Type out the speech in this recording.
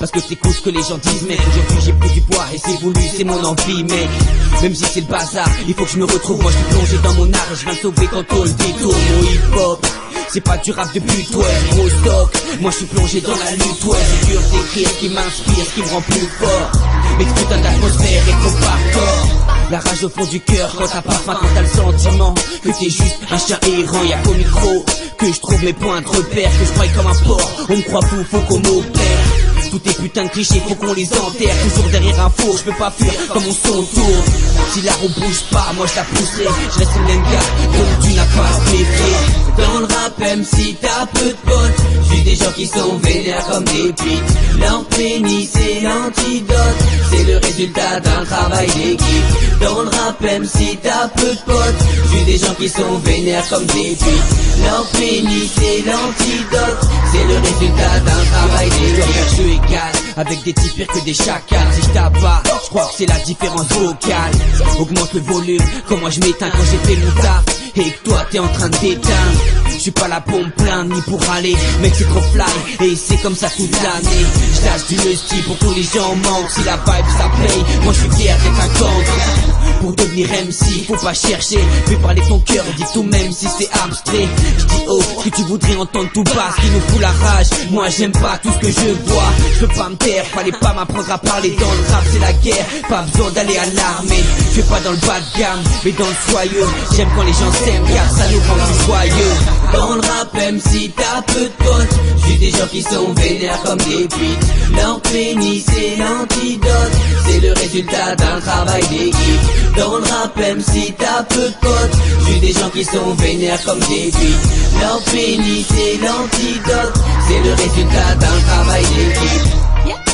parce que t'écoutes ce que les gens disent, mec. Aujourd'hui j'ai pris du poids et c'est voulu, c'est mon envie, mec. Même si c'est le bazar, il faut que je me retrouve. Moi je suis plongé dans mon art et je viens le sauver quand on le détourne. Mon hip-hop, c'est pas du rap de pute, ouais, gros stock. Moi je suis plongé dans la lutte, ouais. C'est dur d'écrire, ce qui m'inspire, ce qui me rend plus fort. Mais ce putain d'atmosphère est trop hardcore. La rage au fond du cœur quand t'as pas faim, quand t'as le sentiment que t'es juste un chien errant. Y'a qu'au micro que je trouve mes points de repère, que je crois comme un porc. On me croit fou, faut qu'on m'opère. Tous tes putains de clichés, faut qu'on les enterre. Toujours derrière un four, je peux pas fuir comme mon son tourne. Si la roue bouge pas, moi je la pousserai. Je reste le même gars, donc tu n'as pas à te méfier. Dans le rap, même si t'as peu de potes, j'ai des gens qui sont vénères comme des pites. Leur pénis c'est l'antidote, c'est le résultat d'un travail d'équipe. Dans le rap, même si t'as peu de potes, j'ai des gens qui sont vénères comme des pites. Leur pénis c'est l'antidote, c'est le résultat d'un travail d'équipe. Avec des types pires que des chacals. Si je t'abats, je crois que c'est la différence vocale. Augmente le volume, comme moi je m'éteins quand j'ai fait mon taf et que toi t'es en train de t'éteindre. Je suis pas là pour me plaindre ni pour râler, mec c'est trop fly et c'est comme ça toute l'année. Je lâche du lusty pour que les gens manquent. Si la vibe ça paye, moi je suis fier d'être un cancre. Pour devenir MC, faut pas chercher, fais parler ton cœur, dis tout même si c'est abstrait. Je dis oh, que tu voudrais entendre tout bas, ce qui nous fout la rage. Moi j'aime pas tout ce que je vois, je peux pas me taire, fallait pas m'apprendre à parler. Dans le rap c'est la guerre, pas besoin d'aller à l'armée. Je fais pas dans le bas de gamme, mais dans le soyeux. J'aime quand les gens s'aiment car ça nous rend plus joyeux. Dans le rap même si t'as peu de potes, j'ai des gens qui sont vénères comme des pites. Leur pénis c'est l'antidote, c'est le résultat d'un travail d'équipe. Dans le rap même si t'as peu de potes, j'ai des gens qui sont vénères comme des pites. Leur pénis c'est l'antidote, c'est le résultat d'un travail d'équipe.